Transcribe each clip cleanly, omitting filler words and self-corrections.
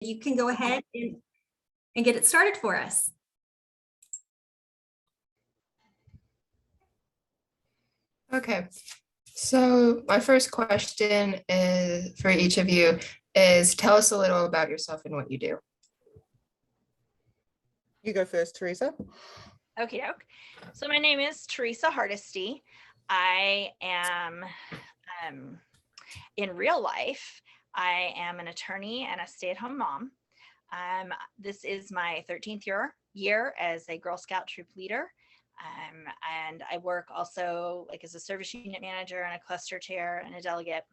you can go ahead and get it started for us. Okay, so my first question is for each of you is tell us a little about yourself and what you do. You go first, Teresa. Okay, doke. So my name is Theresa Hardesty. I am, in real life, I am an attorney and a stay-at-home mom. This is my 13th year as a Girl Scout troop leader. And I work also like as a service unit manager and a cluster chair and a delegate.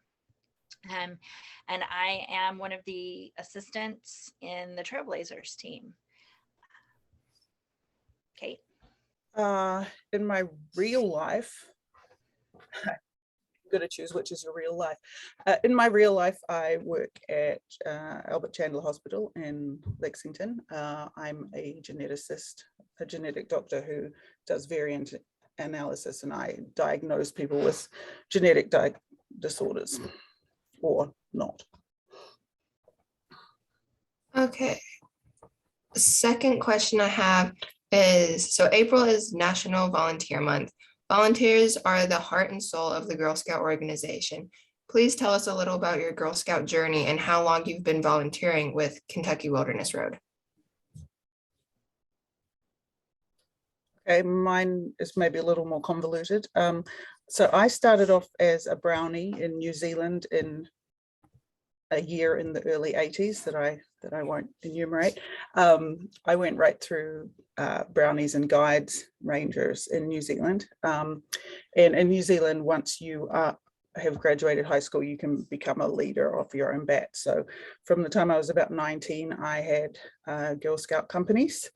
And I am one of the assistants in the Trailblazers team. Kate? In my real life, I'm gonna choose which is your real life. In my real life, I work at Albert Chandler Hospital in Lexington. I'm a geneticist, a genetic doctor who does variant analysis, and I diagnose people with genetic disorders or not. Okay. The second question I have is, so April is National Volunteer Month. Volunteers are the heart and soul of the Girl Scout organization. Please tell us a little about your Girl Scout journey and how long you've been volunteering with Kentucky Wilderness Road. Okay, mine is maybe a little more convoluted. So I started off as a brownie in New Zealand in a year in the early 80s that I won't enumerate. I went right through brownies and guides, rangers in New Zealand. And in New Zealand, once you have graduated high school, you can become a leader of your own batch. So from the time I was about 19, I had Girl Scout companies.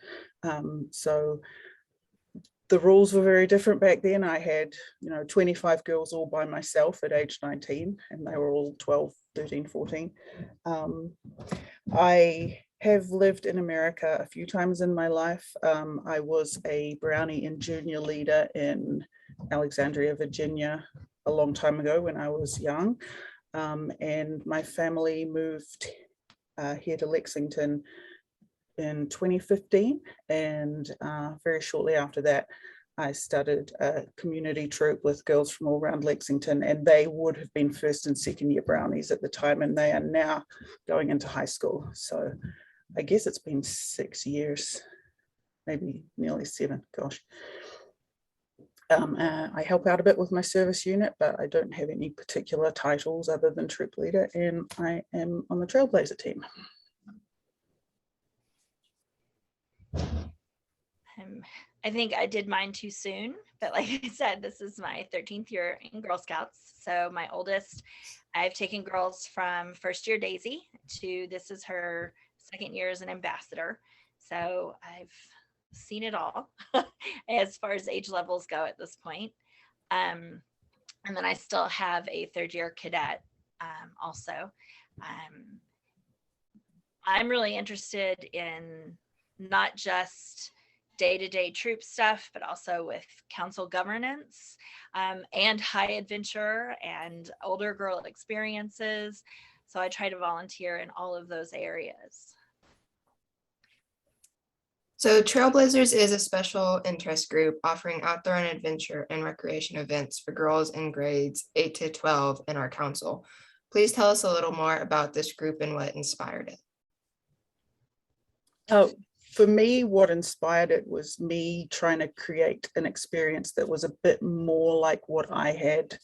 So the rules were very different back then. I had, 25 girls all by myself at age 19, and they were all 12, 13, 14. I have lived in America a few times in my life. I was a brownie and junior leader in Alexandria, Virginia, a long time ago when I was young. And my family moved here to Lexington in 2015, and very shortly after that I started a community troop with girls from all around Lexington, and they would have been first and second year brownies at the time, and they are now going into high school. So I guess it's been 6 years, maybe nearly 7, gosh. I help out a bit with my service unit, but I don't have any particular titles other than troop leader, and I am on the Trailblazer team. I think I did mine too soon, but like I said, this is my 13th year in Girl Scouts. So my oldest, I've taken girls from first year Daisy to this is her second year as an ambassador. So I've seen it all as far as age levels go at this point. And then I still have a third year cadet also. I'm really interested in not just day-to-day troop stuff, but also with council governance and high adventure and older girl experiences. So I try to volunteer in all of those areas. So Trailblazers is a special interest group offering outdoor and adventure and recreation events for girls in grades 8 to 12 in our council. Please tell us a little more about this group and what inspired it. Oh, for me, what inspired it was me trying to create an experience that was a bit more like what I had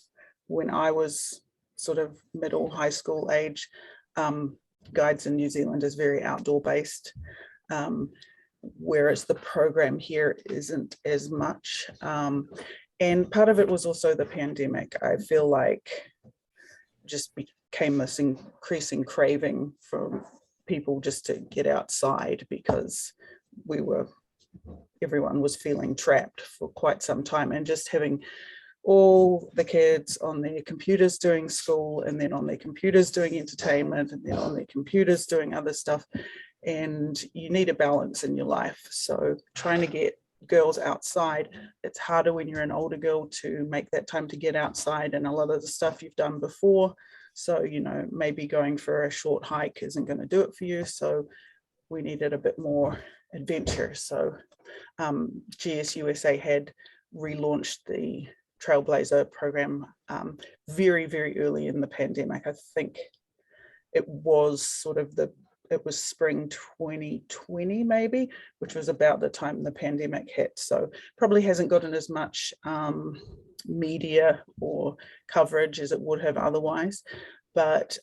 when I was sort of middle high school age. Guides in New Zealand is very outdoor based, whereas the program here isn't as much. And part of it was also the pandemic. I feel like just became this increasing craving from people just to get outside, because everyone was feeling trapped for quite some time, and just having all the kids on their computers doing school, and then on their computers doing entertainment, and then on their computers doing other stuff. And you need a balance in your life. So trying to get girls outside, it's harder when you're an older girl to make that time to get outside, and a lot of the stuff you've done before So, maybe going for a short hike isn't going to do it for you. So we needed a bit more adventure. So GSUSA had relaunched the Trailblazer program very, very early in the pandemic. I think it was it was spring 2020 maybe, which was about the time the pandemic hit. So probably hasn't gotten as much media or coverage as it would have otherwise. But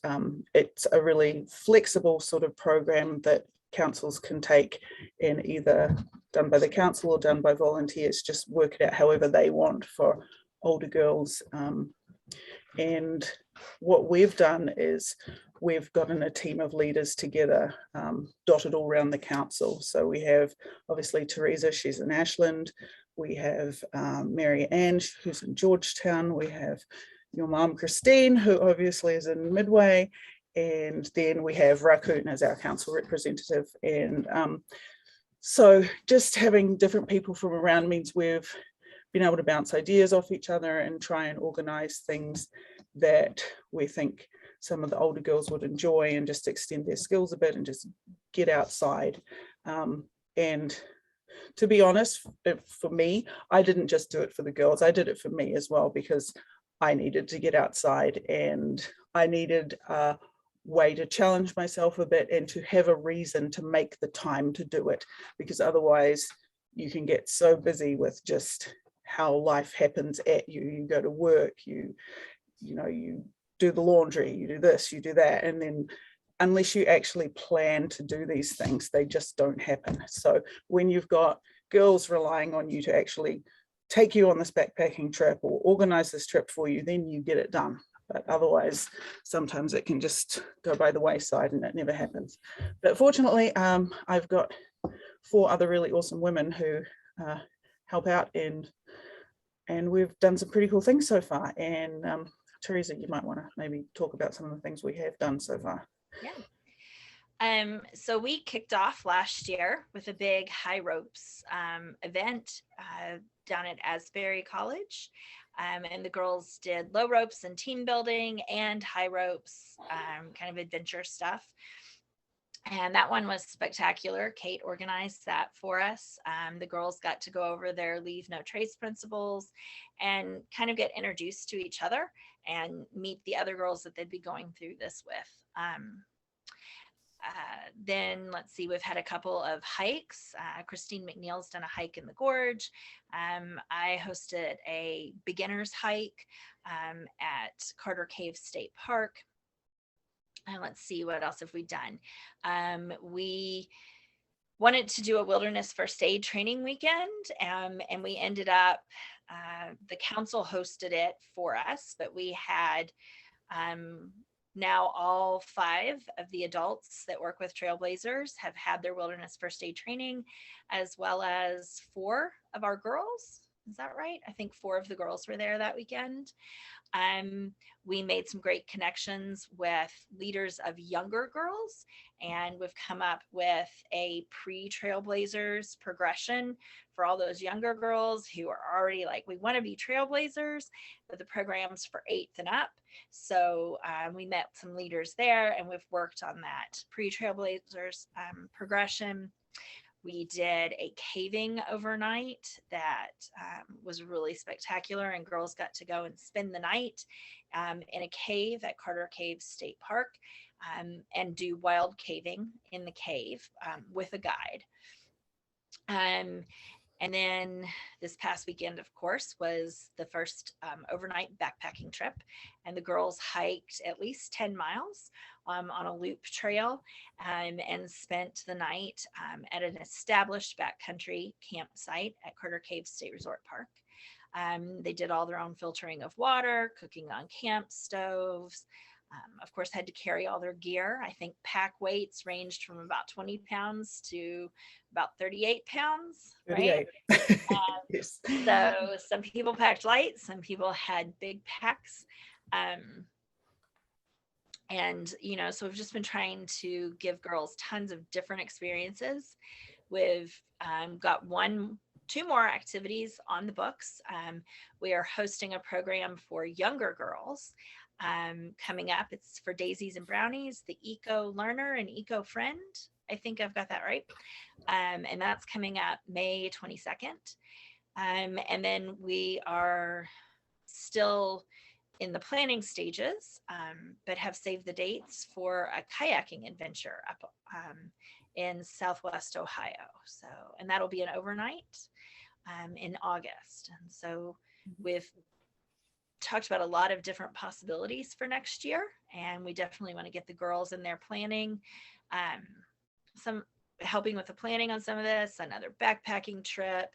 it's a really flexible sort of program that councils can take, and either done by the council or done by volunteers, just work it out however they want for older girls. And what we've done is we've gotten a team of leaders together, dotted all around the council. So we have obviously Teresa, she's in Ashland. We have Mary Ann, who's in Georgetown. We have your mom, Christine, who obviously is in Midway. And then we have Raccoon as our council representative. And so just having different people from around means we've been able to bounce ideas off each other and try and organize things that we think some of the older girls would enjoy, and just extend their skills a bit and just get outside. And to be honest, for me, I didn't just do it for the girls, I did it for me as well, because I needed to get outside and I needed a way to challenge myself a bit and to have a reason to make the time to do it, because otherwise you can get so busy with just how life happens at you. You go to work, you do the laundry, you do this, you do that, and then unless you actually plan to do these things, they just don't happen. So when you've got girls relying on you to actually take you on this backpacking trip or organize this trip for you, then you get it done. But otherwise, sometimes it can just go by the wayside and it never happens. But fortunately, I've got 4 other really awesome women who help out, and we've done some pretty cool things so far. And Teresa, you might want to maybe talk about some of the things we have done so far. Yeah. So we kicked off last year with a big high ropes event down at Asbury College. And the girls did low ropes and team building and high ropes, kind of adventure stuff. And that one was spectacular. Kate organized that for us. The girls got to go over their leave no trace principles and kind of get introduced to each other and meet the other girls that they'd be going through this with. Then let's see, we've had a couple of hikes. Christine McNeil's done a hike in the gorge. I hosted a beginner's hike at Carter Cave State Park. And let's see, what else have we done? We wanted to do a wilderness first aid training weekend, and we ended up, the council hosted it for us, but we had now all 5 of the adults that work with Trailblazers have had their wilderness first aid training, as well as 4 of our girls. Is that right? I think 4 of the girls were there that weekend. We made some great connections with leaders of younger girls, and we've come up with a pre-Trailblazers progression for all those younger girls who are already like, we want to be Trailblazers, but the program's for 8th and up. So we met some leaders there, and we've worked on that pre-Trailblazers progression. We did a caving overnight that was really spectacular, and girls got to go and spend the night in a cave at Carter Cave State Park and do wild caving in the cave with a guide. And then this past weekend, of course, was the first overnight backpacking trip, and the girls hiked at least 10 miles on a loop trail and spent the night at an established backcountry campsite at Carter Cave State Resort Park. They did all their own filtering of water, cooking on camp stoves, of course, had to carry all their gear. I think pack weights ranged from about 20 pounds to about 38 pounds, 38. right? Yes. So some people packed light, some people had big packs. And, so we've just been trying to give girls tons of different experiences. We've got 2 more activities on the books. We are hosting a program for younger girls coming up. It's for daisies and brownies, the Eco Learner and Eco Friend. I think I've got that right. And that's coming up May 22nd. And then we are still in the planning stages, but have saved the dates for a kayaking adventure up in Southwest Ohio. So, and that'll be an overnight in August. And so we've talked about a lot of different possibilities for next year, and we definitely want to get the girls in there planning, some helping with the planning on some of this, another backpacking trip,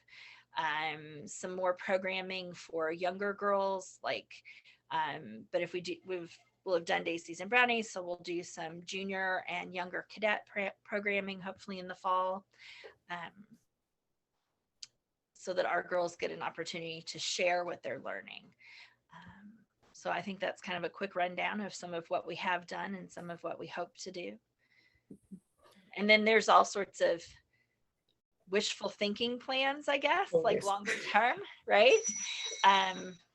some more programming for younger girls, like, but if we do, we'll have done Daisies and Brownies, so we'll do some junior and younger cadet programming, hopefully in the fall, so that our girls get an opportunity to share what they're learning. So I think that's kind of a quick rundown of some of what we have done and some of what we hope to do. And then there's all sorts of wishful thinking plans, I guess, like longer term, right?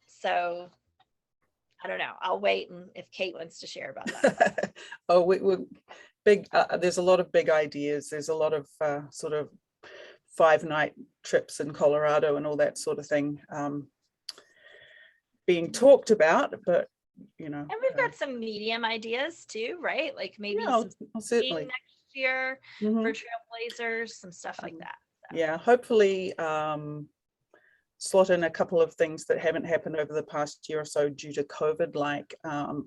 So I don't know. I'll wait, and if Kate wants to share about that. Oh, we're big. There's a lot of big ideas. There's a lot of sort of 5-night trips in Colorado and all that sort of thing being talked about, but you know. And we've got some medium ideas too, right? Like maybe yeah, some certainly next year for Trailblazers, some stuff like that. So. Yeah, hopefully slot in a couple of things that haven't happened over the past year or so due to COVID, like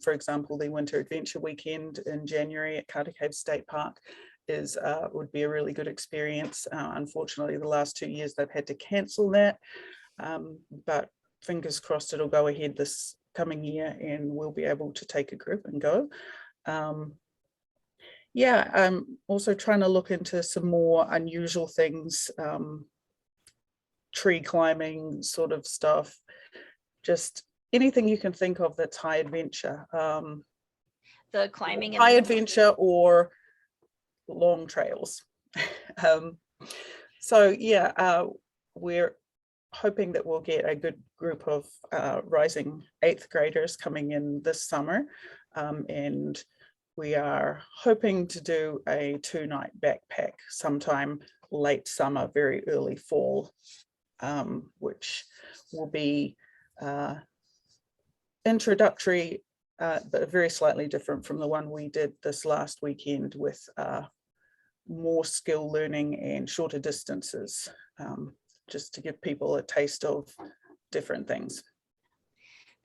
for example, the Winter Adventure Weekend in January at Carter Cave State Park is would be a really good experience. Unfortunately, the last 2 years they've had to cancel that, but fingers crossed it'll go ahead this coming year and we'll be able to take a group and go. Yeah, I'm also trying to look into some more unusual things, tree climbing sort of stuff, just anything you can think of that's high adventure. The climbing, high adventure or long trails. So yeah, we're hoping that we'll get a good group of rising 8th graders coming in this summer, and we are hoping to do a 2-night backpack sometime late summer, very early fall, which will be introductory, but very slightly different from the one we did this last weekend, with more skill learning and shorter distances, just to give people a taste of different things.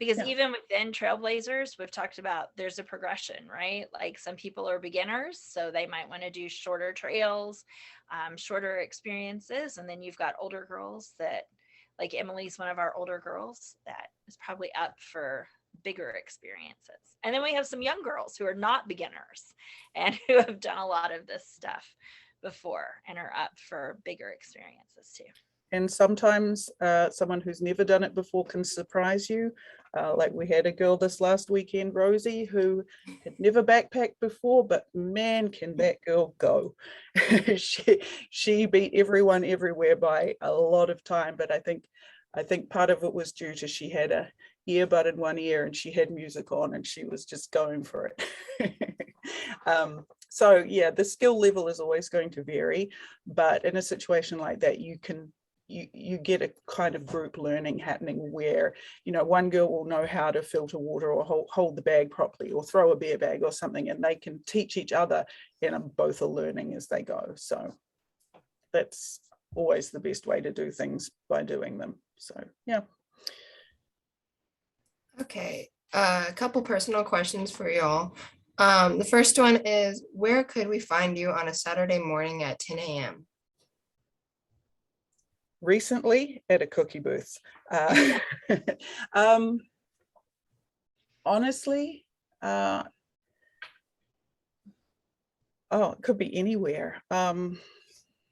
Because even within Trailblazers, we've talked about there's a progression, right? Like some people are beginners, so they might want to do shorter trails, shorter experiences. And then you've got older girls that, like Emily's one of our older girls that is probably up for bigger experiences. And then we have some young girls who are not beginners and who have done a lot of this stuff before and are up for bigger experiences too. And sometimes someone who's never done it before can surprise you. Like we had a girl this last weekend, Rosie, who had never backpacked before, but man, can that girl go. she beat everyone everywhere by a lot of time, but I think part of it was due to she had a earbud in one ear and she had music on and she was just going for it. So yeah, the skill level is always going to vary, but in a situation like that, you get a kind of group learning happening where, you know, one girl will know how to filter water or hold the bag properly or throw a beer bag or something, and they can teach each other, and both are learning as they go. So that's always the best way to do things, by doing them. So yeah. Okay, a couple personal questions for y'all. The first one is, where could we find you on a Saturday morning at 10 a.m.? Recently at a cookie booth. Honestly, oh, it could be anywhere.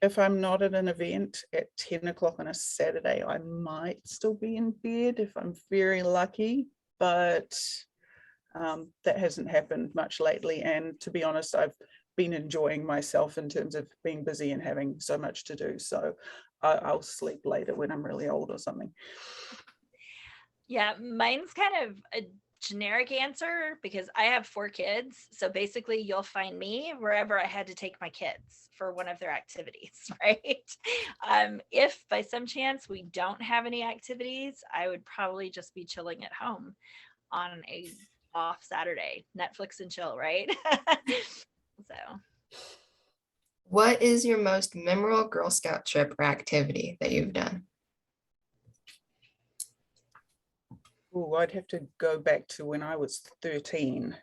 If I'm not at an event at 10 o'clock on a Saturday, I might still be in bed if I'm very lucky, but that hasn't happened much lately. And to be honest, I've been enjoying myself in terms of being busy and having so much to do. So I'll sleep later when I'm really old or something. Yeah, mine's kind of generic answer, because I have 4 kids. So basically you'll find me wherever I had to take my kids for one of their activities, right? If by some chance we don't have any activities, I would probably just be chilling at home on a off Saturday, Netflix and chill, right? So What is your most memorable Girl Scout trip or activity that you've done? Oh, I'd have to go back to when I was 13,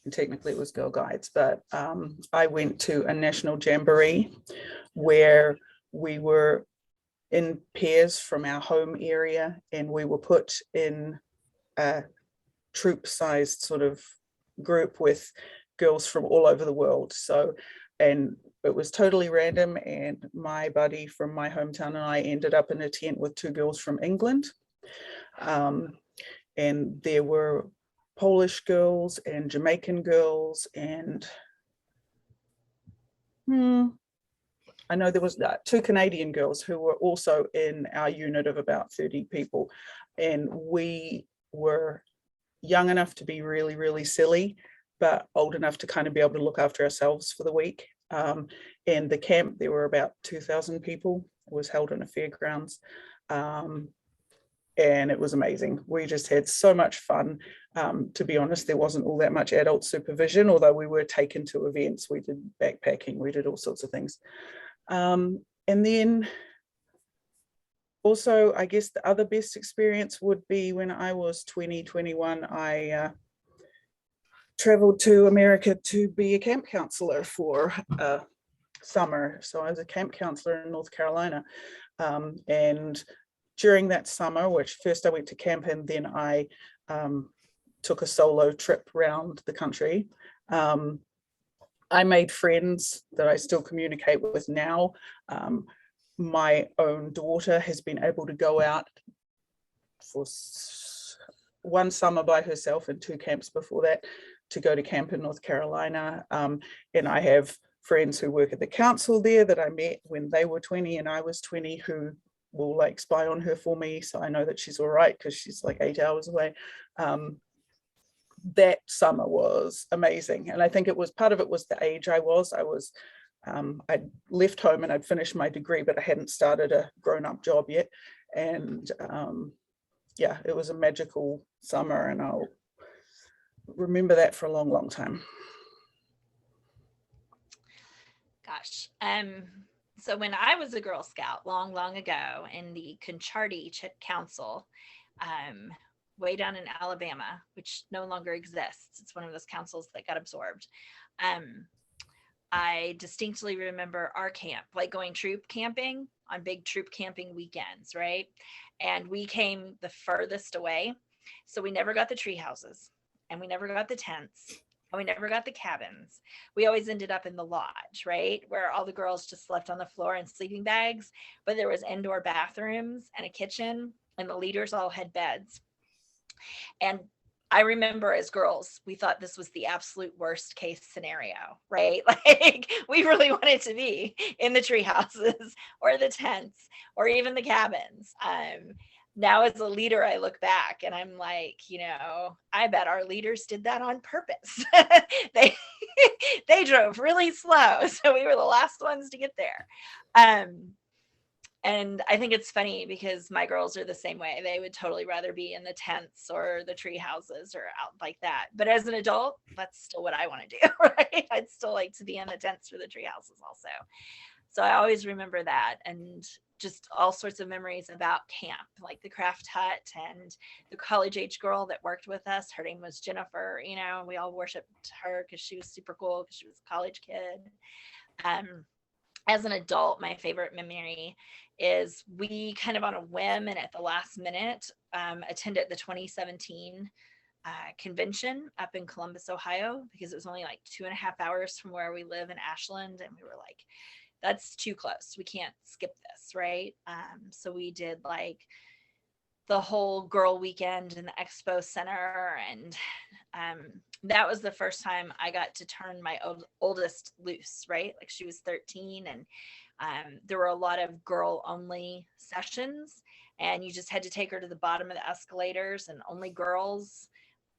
and technically it was Girl Guides, but I went to a national jamboree where we were in pairs from our home area, and we were put in a troop-sized sort of group with girls from all over the world. So, and it was totally random, and my buddy from my hometown and I ended up in a tent with 2 girls from England. And there were Polish girls and Jamaican girls, and I know there was 2 Canadian girls who were also in our unit of about 30 people. And we were young enough to be really, really silly, but old enough to kind of be able to look after ourselves for the week. And the camp, there were about 2,000 people. It was held in a fairgrounds. And it was amazing. We just had so much fun. To be honest, there wasn't all that much adult supervision, although we were taken to events. We did backpacking, we did all sorts of things. And then also, I guess the other best experience would be when I was 20, 21, I traveled to America to be a camp counselor for summer. So I was a camp counselor in North Carolina. And during that summer, which first I went to camp and then I took a solo trip around the country, I made friends that I still communicate with now. My own daughter has been able to go out for one summer by herself and 2 camps before that to go to camp in North Carolina. And I have friends who work at the council there that I met when they were 20 and I was 20 who will like spy on her for me. So I know that she's all right because she's like 8 hours away. That summer was amazing. And I think it was part of it was the age I was. I'd left home and I'd finished my degree, but I hadn't started a grown-up job yet. And yeah, it was a magical summer and I'll remember that for a long, long time. gosh. So when I was a Girl Scout long, long ago in the Concharty Council, way down in Alabama, which no longer exists. It's one of those councils that got absorbed. I distinctly remember our camp, like going troop camping on big troop camping weekends, right? And we came the furthest away. So we never got the tree houses and we never got the tents and we never got the cabins. We always ended up in the lodge, right? Where all the girls just slept on the floor in sleeping bags, but there was indoor bathrooms and a kitchen and the leaders all had beds. And I remember as girls, we thought this was the absolute worst case scenario, right? Like we really wanted to be in the tree houses or the tents or even the cabins. Now as a leader, I look back and I'm like, I bet our leaders did that on purpose. They drove really slow. So we were the last ones to get there. And I think it's funny because my girls are the same way. They would totally rather be in the tents or the tree houses or out like that. But as an adult, that's still what I want to do, right? I'd still like to be in the tents or the tree houses also. So I always remember that and just all sorts of memories about camp, like the craft hut and the college age girl that worked with us. Her name was Jennifer, and we all worshiped her because she was super cool because she was a college kid. As an adult, my favorite memory is we kind of on a whim and at the last minute attended the 2017 convention up in Columbus, Ohio, because it was only like 2.5 hours from where we live in Ashland. And we were like, that's too close. We can't skip this, right? So we did like the whole girl weekend in the expo center. And that was the first time I got to turn my oldest loose, right? Like she was 13 and there were a lot of girl only sessions and you just had to take her to the bottom of the escalators and only girls.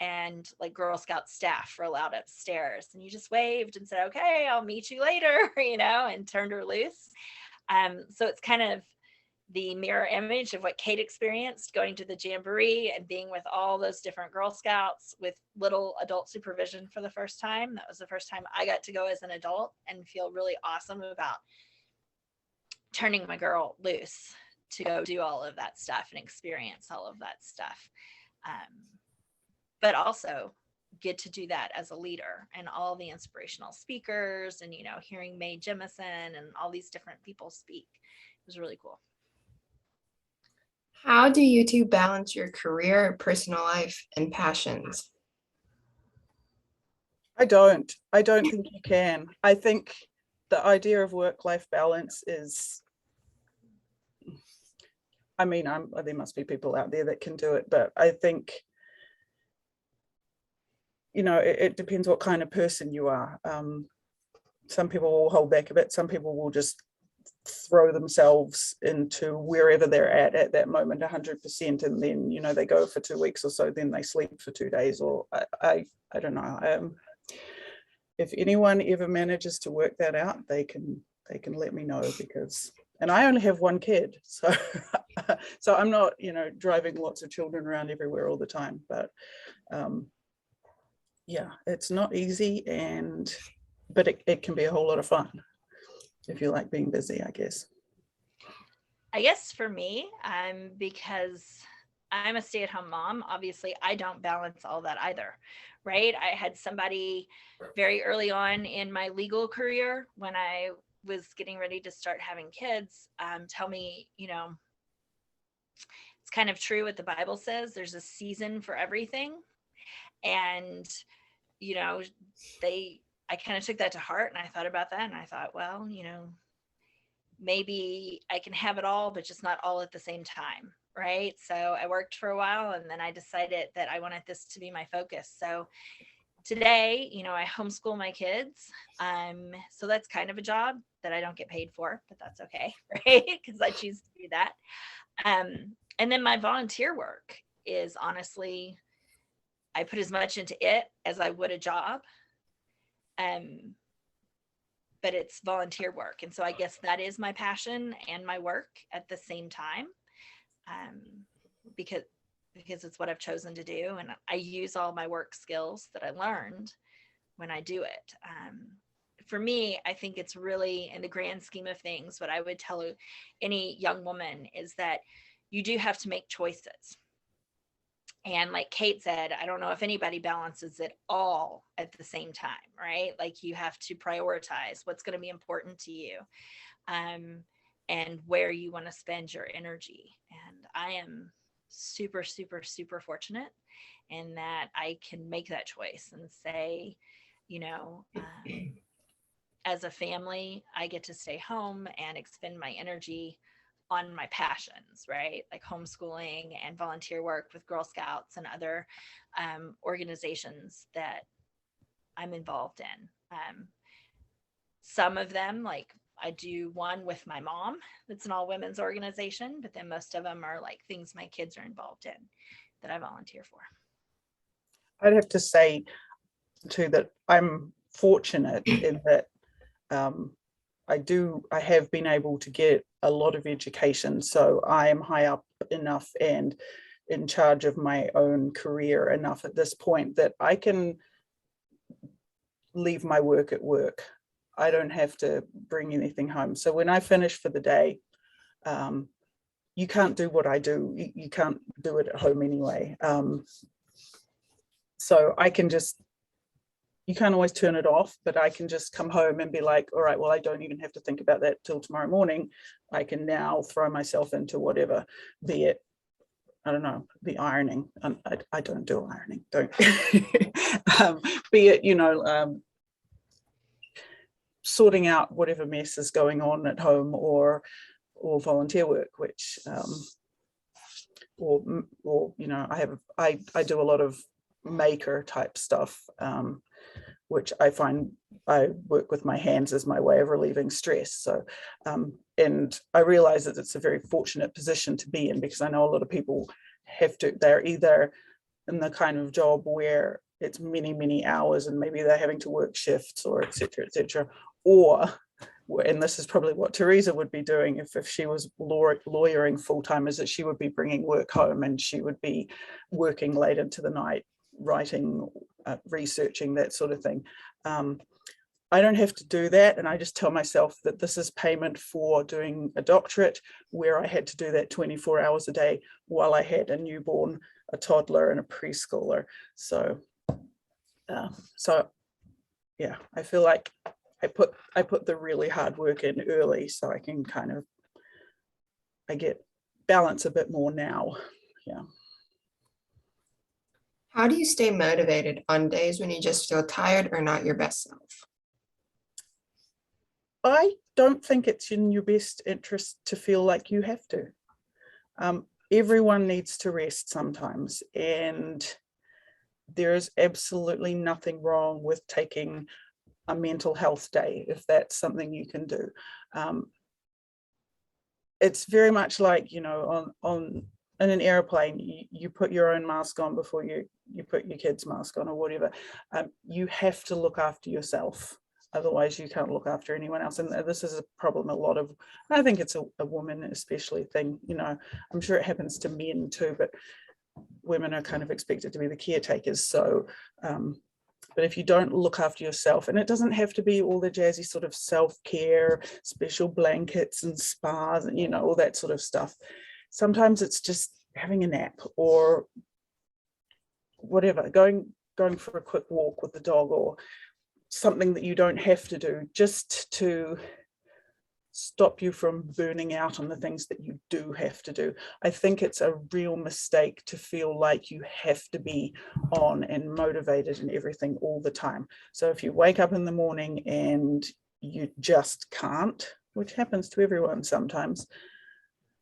and like Girl Scout staff were allowed upstairs, and you just waved and said, okay, I'll meet you later, and turned her loose. So it's kind of the mirror image of what Kate experienced going to the Jamboree and being with all those different Girl Scouts with little adult supervision for the first time. That was the first time I got to go as an adult and feel really awesome about turning my girl loose to go do all of that stuff and experience all of that stuff. But also get to do that as a leader, and all the inspirational speakers, and hearing Mae Jemison and all these different people speak. It was really cool. How do you two balance your career, personal life, and passions? I don't think you can. I think the idea of work-life balance is, I mean, there must be people out there that can do it, but I think, it depends what kind of person you are. Some people will hold back a bit. Some people will just throw themselves into wherever they're at that moment 100%, and then they go for 2 weeks or so, then they sleep for 2 days, or I don't know. If anyone ever manages to work that out, they can let me know, and I only have one kid, so so I'm not driving lots of children around everywhere all the time, but yeah, it's not easy, but it can be a whole lot of fun if you like being busy, I guess. I guess for me, because I'm a stay-at-home mom, obviously I don't balance all that either, right? I had somebody very early on in my legal career, when I was getting ready to start having kids, tell me, it's kind of true what the Bible says, there's a season for everything. And, I kind of took that to heart, and I thought about that, and I thought, well, maybe I can have it all, but just not all at the same time, right? So I worked for a while, and then I decided that I wanted this to be my focus. So today, I homeschool my kids. So that's kind of a job that I don't get paid for, but that's okay, right? Because I choose to do that. And then my volunteer work is, honestly, I put as much into it as I would a job. But it's volunteer work. And so I guess that is my passion and my work at the same time, because it's what I've chosen to do. And I use all my work skills that I learned when I do it. For me, I think it's really, in the grand scheme of things, what I would tell any young woman is that you do have to make choices. And like Kate said, I don't know if anybody balances it all at the same time, right? Like, you have to prioritize what's going to be important to you, and where you want to spend your energy. And I am super, super, super fortunate in that I can make that choice and say, as a family, I get to stay home and expend my energy on my passions, right? Like homeschooling and volunteer work with Girl Scouts and other organizations that I'm involved in. Some of them, like I do one with my mom, that's an all women's organization, but then most of them are like things my kids are involved in that I volunteer for. I'd have to say too that I'm fortunate in that I have been able to get a lot of education, so I am high up enough and in charge of my own career enough at this point that I can leave my work at work. I don't have to bring anything home. So when I finish for the day, you can't do what I do. You can't do it at home anyway. So I can just, you can't always turn it off, but I can just come home and be like, all right, well, I don't even have to think about that till tomorrow morning. I can now throw myself into whatever, be it, I don't know, the ironing. I don't do ironing, don't. Be it, sorting out whatever mess is going on at home, or volunteer work, which, or I do a lot of maker type stuff, which I find I work with my hands as my way of relieving stress. So, and I realize that it's a very fortunate position to be in, because I know a lot of people they're either in the kind of job where it's many, many hours and maybe they're having to work shifts or et cetera, or, and this is probably what Teresa would be doing if she was lawyering full-time, is that she would be bringing work home and she would be working late into the night, writing, researching, that sort of thing. I don't have to do that, and I just tell myself that this is payment for doing a doctorate where I had to do that 24 hours a day while I had a newborn, a toddler, and a preschooler. So yeah, I feel like I put the really hard work in early, so I can I get balance a bit more now. Yeah. How do you stay motivated on days when you just feel tired or not your best self? I don't think it's in your best interest to feel like you have to. Everyone needs to rest sometimes, and there's absolutely nothing wrong with taking a mental health day if that's something you can do. It's very much like, you know, on in an airplane, you put your own mask on before you put your kid's mask on or whatever. You have to look after yourself. Otherwise, you can't look after anyone else. And this is a problem I think it's a woman especially thing, you know. I'm sure it happens to men too, but women are kind of expected to be the caretakers. So, but if you don't look after yourself, and it doesn't have to be all the jazzy sort of self-care, special blankets and spas, and, you know, all that sort of stuff. Sometimes it's just having a nap or whatever, going for a quick walk with the dog, or something that you don't have to do, just to stop you from burning out on the things that you do have to do. I think it's a real mistake to feel like you have to be on and motivated and everything all the time. So if you wake up in the morning and you just can't, which happens to everyone sometimes,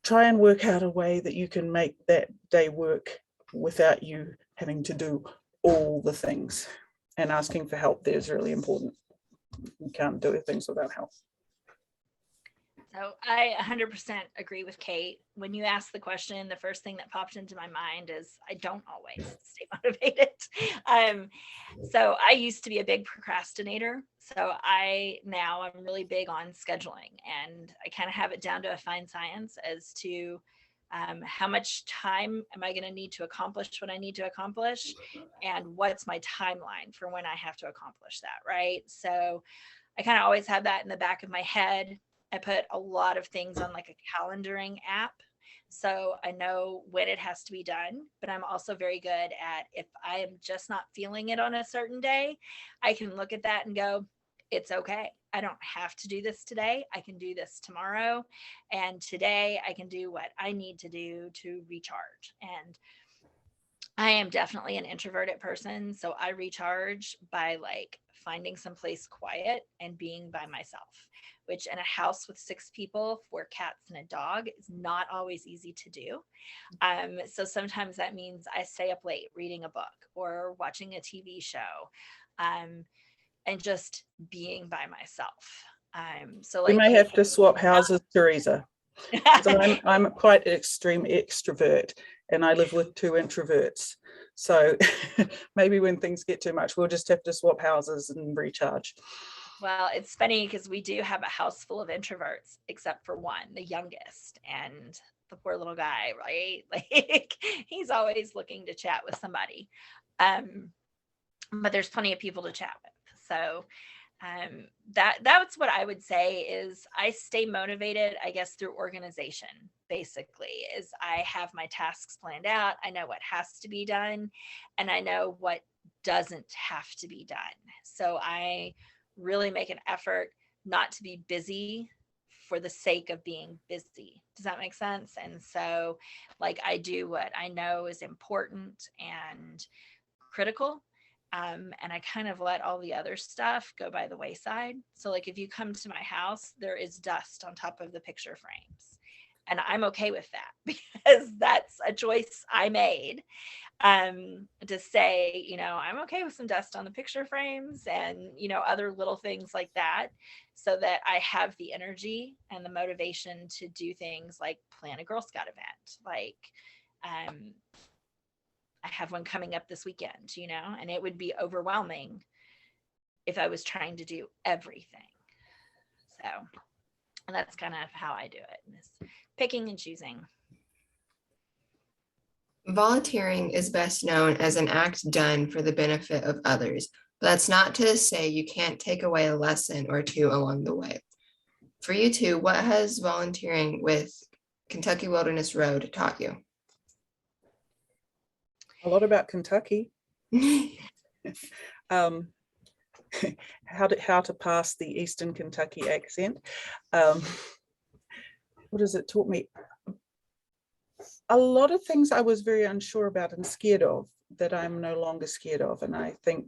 try and work out a way that you can make that day work without you having to do all the things. And asking for help there is really important. You can't do things without help. So I 100% agree with Kate. When you asked the question, the first thing that popped into my mind is I don't always stay motivated. So I used to be a big procrastinator. So I'm really big on scheduling, and I kind of have it down to a fine science as to how much time am I going to need to accomplish what I need to accomplish, and what's my timeline for when I have to accomplish that, right? So I kind of always have that in the back of my head. I put a lot of things on like a calendaring app, so I know when it has to be done, but I'm also very good at, if I am just not feeling it on a certain day, I can look at that and go, it's okay. I don't have to do this today. I can do this tomorrow. And today I can do what I need to do to recharge. And I am definitely an introverted person. So I recharge by like finding someplace quiet and being by myself, which in a house with 6 people, 4 cats and a dog, is not always easy to do. So sometimes that means I stay up late reading a book or watching a TV show. And just being by myself. So like We may have to swap houses, Teresa. I'm quite an extreme extrovert, and I live with 2 introverts. So maybe when things get too much, we'll just have to swap houses and recharge. Well, it's funny because we do have a house full of introverts, except for one, the youngest, and the poor little guy, right? Like he's always looking to chat with somebody. But there's plenty of people to chat with. So that's what I would say is I stay motivated, I guess, through organization. Basically, is I have my tasks planned out. I know what has to be done, and I know what doesn't have to be done. So I really make an effort not to be busy for the sake of being busy. Does that make sense? And so like I do what I know is important and critical. And I kind of let all the other stuff go by the wayside. So like if you come to my house, there is dust on top of the picture frames. And I'm okay with that because that's a choice I made, to say, you know, I'm okay with some dust on the picture frames and, you know, other little things like that, so that I have the energy and the motivation to do things like plan a Girl Scout event. Like, I have one coming up this weekend, and it would be overwhelming if I was trying to do everything. So, and that's kind of how I do it, is picking and choosing. Volunteering is best known as an act done for the benefit of others, but that's not to say you can't take away a lesson or two along the way. For you two, what has volunteering with Kentucky Wilderness Road taught you? A lot about Kentucky. um, how to pass the Eastern Kentucky accent. What has it taught me? A lot of things I was very unsure about and scared of that I'm no longer scared of. And I think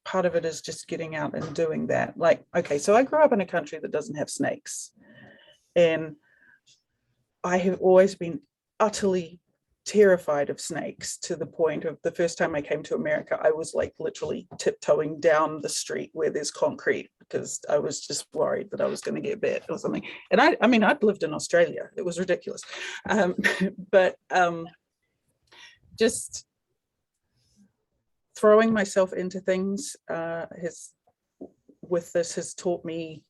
part of it is just getting out and doing that. Like, okay, so I grew up in a country that doesn't have snakes. And I have always been utterly terrified of snakes, to the point of the first time I came to America, I was like literally tiptoeing down the street where there's concrete because I was just worried that I was going to get bit or something. And I mean, I'd lived in Australia. It was ridiculous. But just throwing myself into things has taught me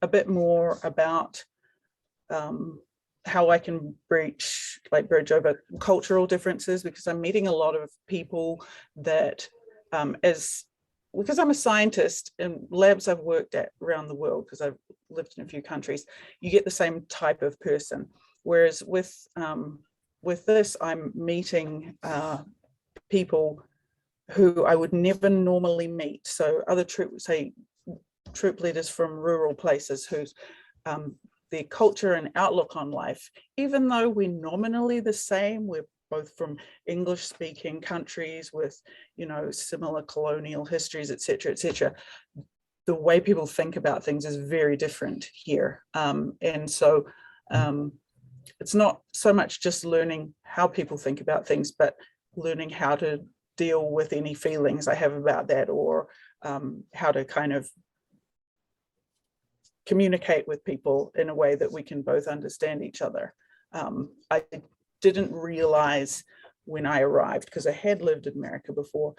a bit more about how I can bridge over cultural differences, because I'm meeting a lot of people that because I'm a scientist in labs I've worked at around the world, because I've lived in a few countries, you get the same type of person. Whereas with this, I'm meeting people who I would never normally meet. So other troop leaders from rural places whose their culture and outlook on life, even though we're nominally the same, we're both from English speaking countries with, similar colonial histories, et cetera, the way people think about things is very different here. And so it's not so much just learning how people think about things, but learning how to deal with any feelings I have about that, or how to kind of communicate with people in a way that we can both understand each other. I didn't realize when I arrived, because I had lived in America before,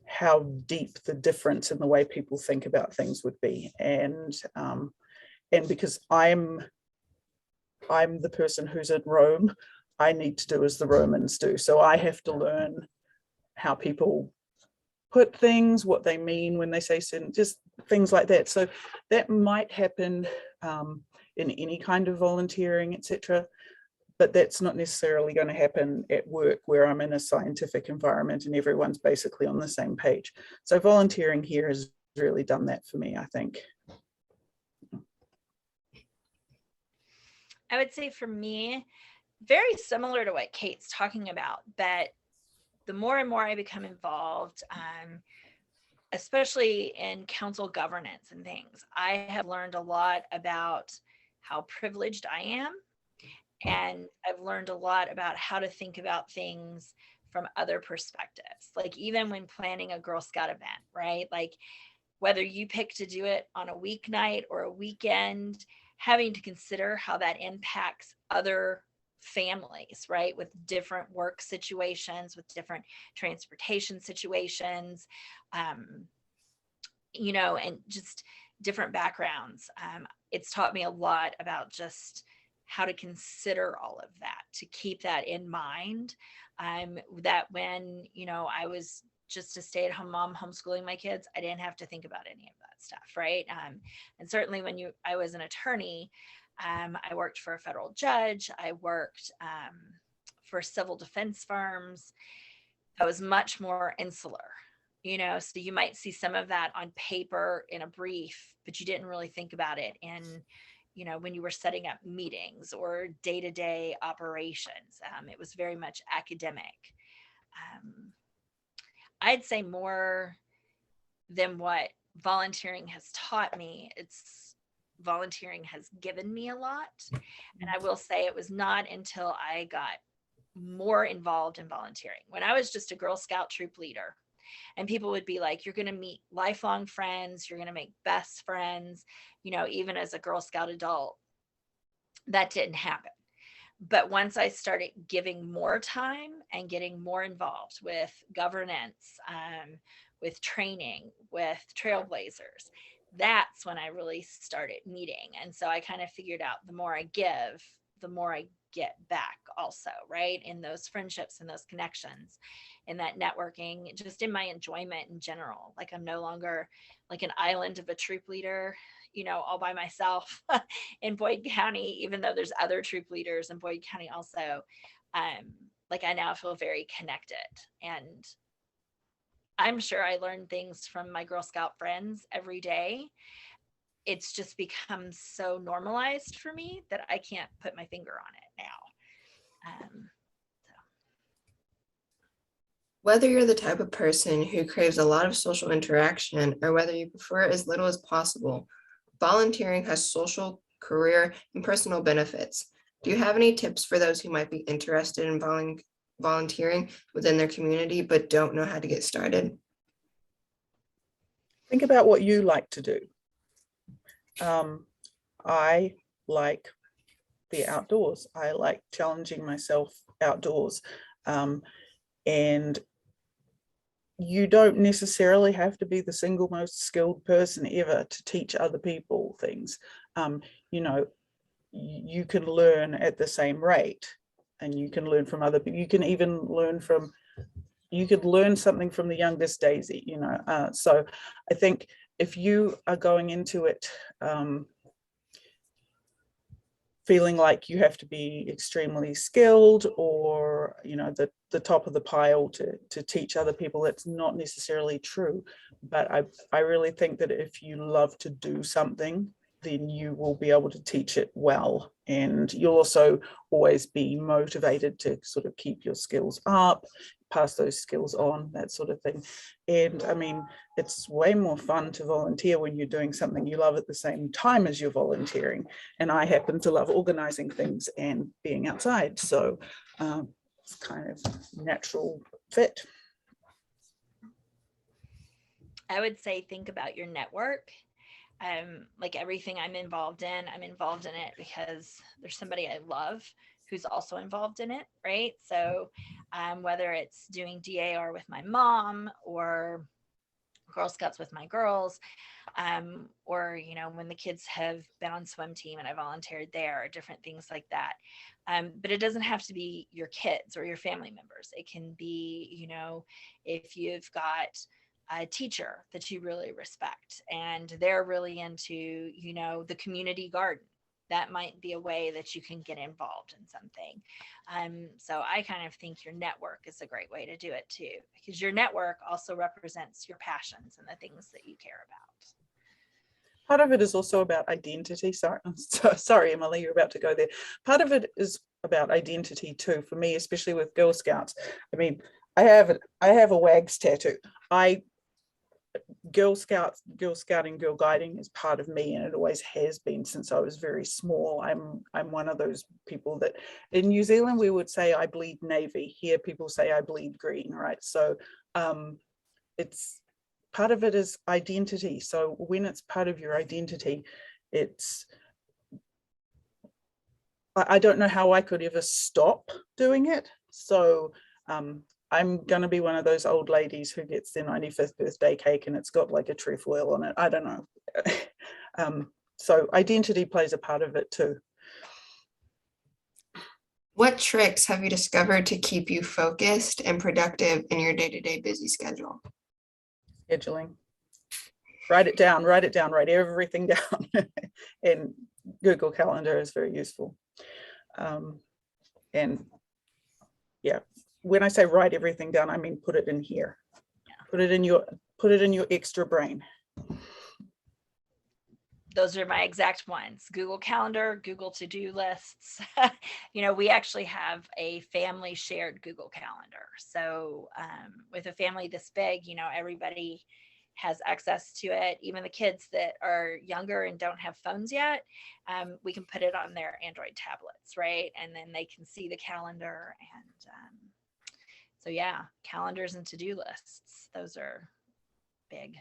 how deep the difference in the way people think about things would be. And because I'm the person who's in Rome, I need to do as the Romans do. So I have to learn how people put things, what they mean when they say certain, just things like that. So that might happen in any kind of volunteering, etc. But that's not necessarily going to happen at work, where I'm in a scientific environment and everyone's basically on the same page. So volunteering here has really done that for me, I think. I would say for me, very similar to what Kate's talking about, but the more and more I become involved, especially in council governance and things, I have learned a lot about how privileged I am. And I've learned a lot about how to think about things from other perspectives. Like even when planning a Girl Scout event, right? Like whether you pick to do it on a weeknight or a weekend, having to consider how that impacts other families, right? With different work situations, with different transportation situations, and just different backgrounds. It's taught me a lot about just how to consider all of that, to keep that in mind. That when, I was just a stay-at-home mom homeschooling my kids, I didn't have to think about any of that stuff, right? And certainly when I was an attorney, I worked for a federal judge. I worked for civil defense firms. That was much more insular, so you might see some of that on paper in a brief, but you didn't really think about it in, when you were setting up meetings or day-to-day operations. It was very much academic. I'd say more than what volunteering has taught me, volunteering has given me a lot. And I will say it was not until I got more involved in volunteering, when I was just a Girl Scout troop leader, and people would be like, you're going to meet lifelong friends, you're going to make best friends, even as a Girl Scout adult. That didn't happen. But once I started giving more time and getting more involved with governance, with training, with trailblazers, that's when I really started meeting. And so I kind of figured out the more I give, the more I get back also, right? In those friendships and those connections, in that networking, just in my enjoyment in general. Like I'm no longer like an island of a troop leader, you know, all by myself in Boyd County, even though there's other troop leaders in Boyd County also. Like I now feel very connected, and I'm sure I learn things from my Girl Scout friends every day. It's just become so normalized for me that I can't put my finger on it now. Whether you're the type of person who craves a lot of social interaction or whether you prefer as little as possible, volunteering has social, career, and personal benefits. Do you have any tips for those who might be interested in volunteering within their community but don't know how to get started? Think about what you like to do. I like the outdoors. I like challenging myself outdoors. And you don't necessarily have to be the single most skilled person ever to teach other people things. You know, you can learn at the same rate, and you can learn from other people. You can even learn from, you could learn something from the youngest Daisy, you know. So I think if you are going into it feeling like you have to be extremely skilled or, you know, the top of the pile to teach other people, it's not necessarily true. But I really think that if you love to do something, then you will be able to teach it well. And you'll also always be motivated to sort of keep your skills up, pass those skills on, that sort of thing. And I mean, it's way more fun to volunteer when you're doing something you love at the same time as you're volunteering. And I happen to love organizing things and being outside. So it's kind of natural fit. I would say think about your network. Like everything I'm involved in it because there's somebody I love who's also involved in it, right? So whether it's doing DAR with my mom or Girl Scouts with my girls, or, you know, when the kids have been on swim team and I volunteered there, or different things like that. But it doesn't have to be your kids or your family members. It can be, you know, if you've got a teacher that you really respect and they're really into, you know, the community garden, that might be a way that you can get involved in something. So I kind of think your network is a great way to do it too, because your network also represents your passions and the things that you care about. Part of it is also about identity. Sorry, Emily, you're about to go there. Part of it is about identity too, for me, especially with Girl Scouts. I mean, I have a WAGS tattoo. Girl Scouting, Girl Guiding is part of me, and it always has been since I was very small. I'm one of those people that in New Zealand we would say I bleed navy. Here people say I bleed green, right? So it's part of it is identity. So when it's part of your identity, it's, I don't know how I could ever stop doing it. So I'm going to be one of those old ladies who gets their 95th birthday cake and it's got like a trefoil on it. I don't know. So identity plays a part of it too. What tricks have you discovered to keep you focused and productive in your day-to-day busy schedule? Scheduling. Write it down, write everything down. And Google Calendar is very useful. And yeah, when I say write everything down, I mean put it in here. Put it in your extra brain. Those are my exact ones. Google Calendar, Google to-do lists. You know, we actually have a family shared Google Calendar. So with a family this big, you know, everybody has access to it. Even the kids that are younger and don't have phones yet, we can put it on their Android tablets, right? And then they can see the calendar. And so yeah, calendars and to-do lists, those are big.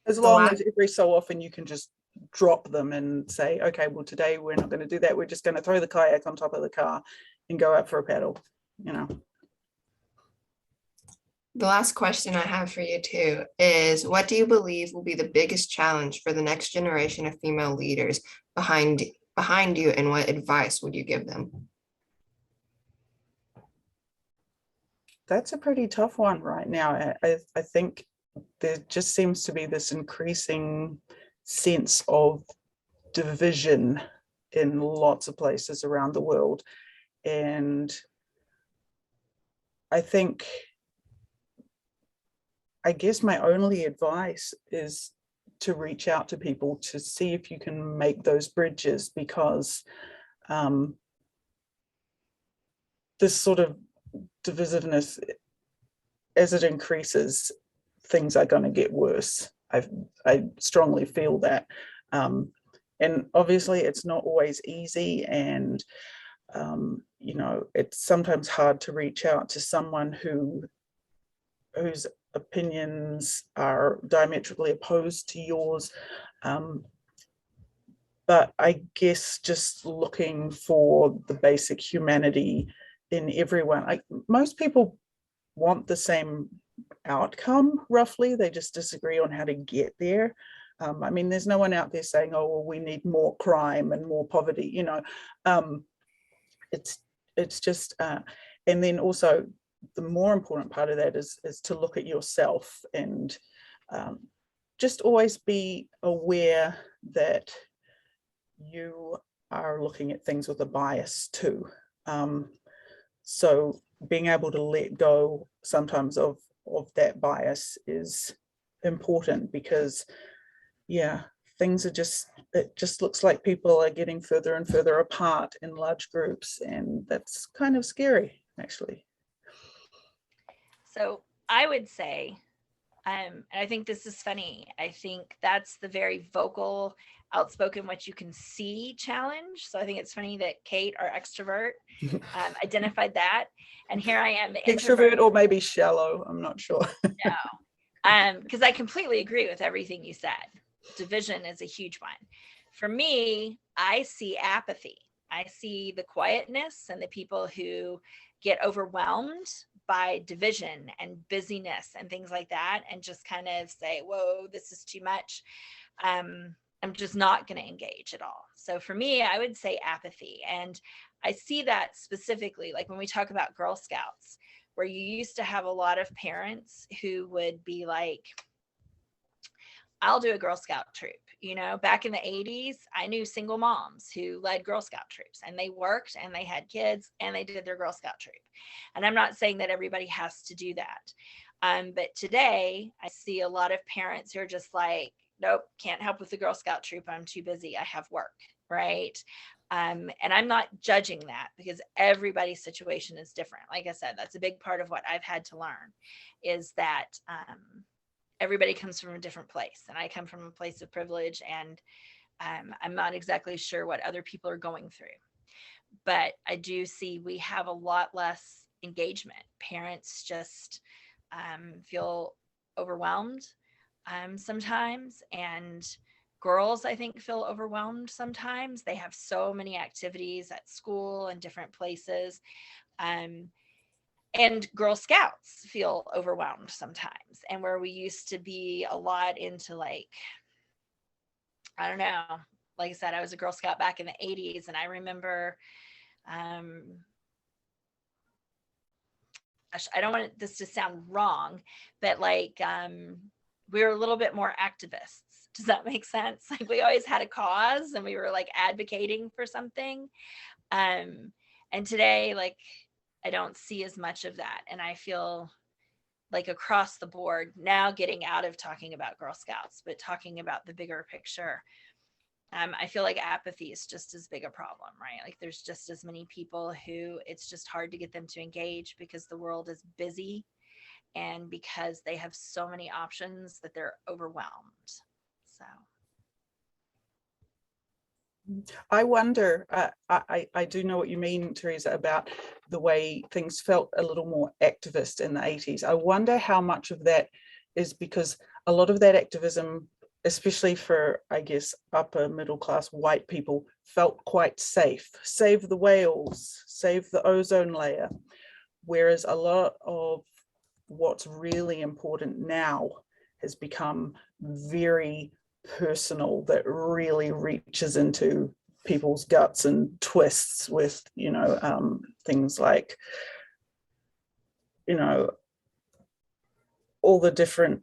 As long as every so often you can just drop them and say, okay, well, today we're not going to do that. We're just going to throw the kayak on top of the car and go out for a paddle, you know. The last question I have for you too is, what do you believe will be the biggest challenge for the next generation of female leaders behind you, and what advice would you give them? That's a pretty tough one right now. I think there just seems to be this increasing sense of division in lots of places around the world. And I guess my only advice is to reach out to people to see if you can make those bridges, because this sort of divisiveness, as it increases, things are going to get worse. I strongly feel that. And obviously it's not always easy, and you know, it's sometimes hard to reach out to someone whose opinions are diametrically opposed to yours. But I guess just looking for the basic humanity in everyone. Most people want the same outcome, roughly. They just disagree on how to get there. I mean, there's no one out there saying, oh, well, we need more crime and more poverty, you know. It's just, and then also the more important part of that is to look at yourself, and just always be aware that you are looking at things with a bias too. So being able to let go sometimes of that bias is important, because yeah, things are it just looks like people are getting further and further apart in large groups, and that's kind of scary, actually. So I would say, and I think this is funny, I think that's the very vocal, outspoken, what you can see challenge. So I think it's funny that Kate, our extrovert, identified that. And here I am, the Extrovert, or maybe shallow, I'm not sure. No, because I completely agree with everything you said. Division is a huge one. For me, I see apathy. I see the quietness and the people who get overwhelmed by division and busyness and things like that, and just kind of say, whoa, this is too much. I'm just not going to engage at all. So for me, I would say apathy. And I see that specifically, like when we talk about Girl Scouts, where you used to have a lot of parents who would be like, I'll do a Girl Scout troop. You know, back in the 80s, I knew single moms who led Girl Scout troops, and they worked and they had kids and they did their Girl Scout troop. And I'm not saying that everybody has to do that. But today I see a lot of parents who are just like, nope, can't help with the Girl Scout troop. I'm too busy. I have work. Right. And I'm not judging that, because everybody's situation is different. Like I said, that's a big part of what I've had to learn, is that everybody comes from a different place, and I come from a place of privilege, and I'm not exactly sure what other people are going through. But I do see we have a lot less engagement. Parents just feel overwhelmed sometimes, and girls, I think, feel overwhelmed sometimes. They have so many activities at school and different places. And Girl Scouts feel overwhelmed sometimes. And where we used to be a lot into, like, I don't know, like I said, I was a Girl Scout back in the 80s, and I remember, I don't want this to sound wrong, but like we were a little bit more activists. Does that make sense? Like, we always had a cause, and we were like advocating for something. And today, like, I don't see as much of that. And I feel like across the board now, getting out of talking about Girl Scouts, but talking about the bigger picture, I feel like apathy is just as big a problem, right? Like, there's just as many people who it's just hard to get them to engage, because the world is busy, and because they have so many options that they're overwhelmed. So I wonder, I do know what you mean, Teresa, about the way things felt a little more activist in the 80s. I wonder how much of that is because a lot of that activism especially for, I guess, upper middle class white people, felt quite safe. Save the whales, save the ozone layer. Whereas a lot of what's really important now has become very personal, that really reaches into people's guts and twists with, things like, all the different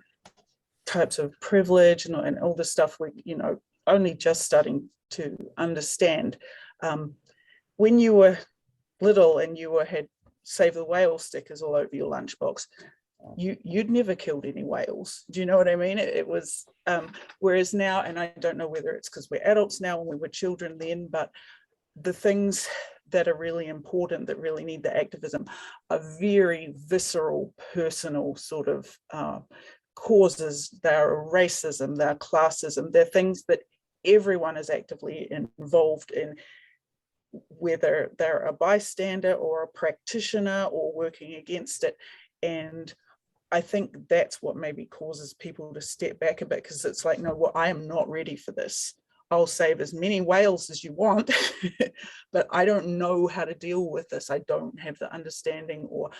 types of privilege and all the stuff we, only just starting to understand. When you were little and you had Save the Whale stickers all over your lunchbox, you'd never killed any whales. Do you know what I mean? It was, whereas now, and I don't know whether it's because we're adults now and we were children then, but the things that are really important, that really need the activism, are very visceral, personal sort of causes. They're racism, they're classism, they're things that everyone is actively involved in, whether they're a bystander or a practitioner or working against it. And I think that's what maybe causes people to step back a bit, because it's like, no, well, I am not ready for this. I'll save as many whales as you want, but I don't know how to deal with this. I don't have the understanding, or,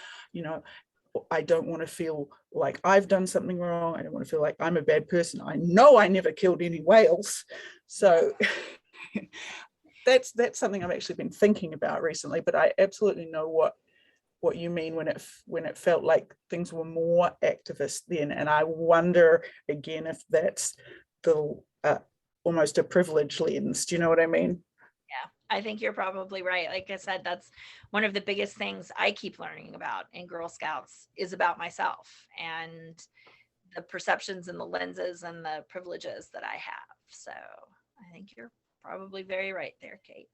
I don't want to feel like I've done something wrong. I don't want to feel like I'm a bad person. I know I never killed any whales. So that's something I've actually been thinking about recently, but I absolutely know what you mean when it felt like things were more activist then. And I wonder again if that's the almost a privilege lens. Do you know what I mean? Yeah, I think you're probably right. Like I said, that's one of the biggest things I keep learning about in Girl Scouts is about myself and the perceptions and the lenses and the privileges that I have. So I think you're probably very right there, Kate.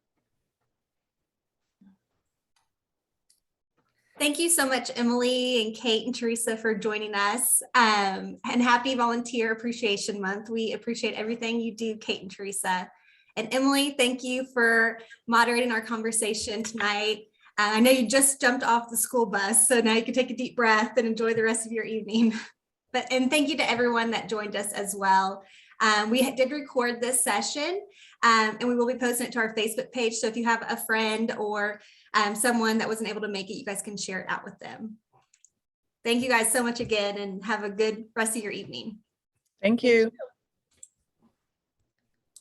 Thank you so much, Emily and Kate and Teresa, for joining us. And happy Volunteer Appreciation Month. We appreciate everything you do, Kate and Teresa. And Emily, thank you for moderating our conversation tonight. I know you just jumped off the school bus, so now you can take a deep breath and enjoy the rest of your evening. And thank you to everyone that joined us as well. We did record this session, and we will be posting it to our Facebook page. So if you have a friend or someone that wasn't able to make it, you guys can share it out with them. Thank you guys so much again, and have a good rest of your evening. Thank you.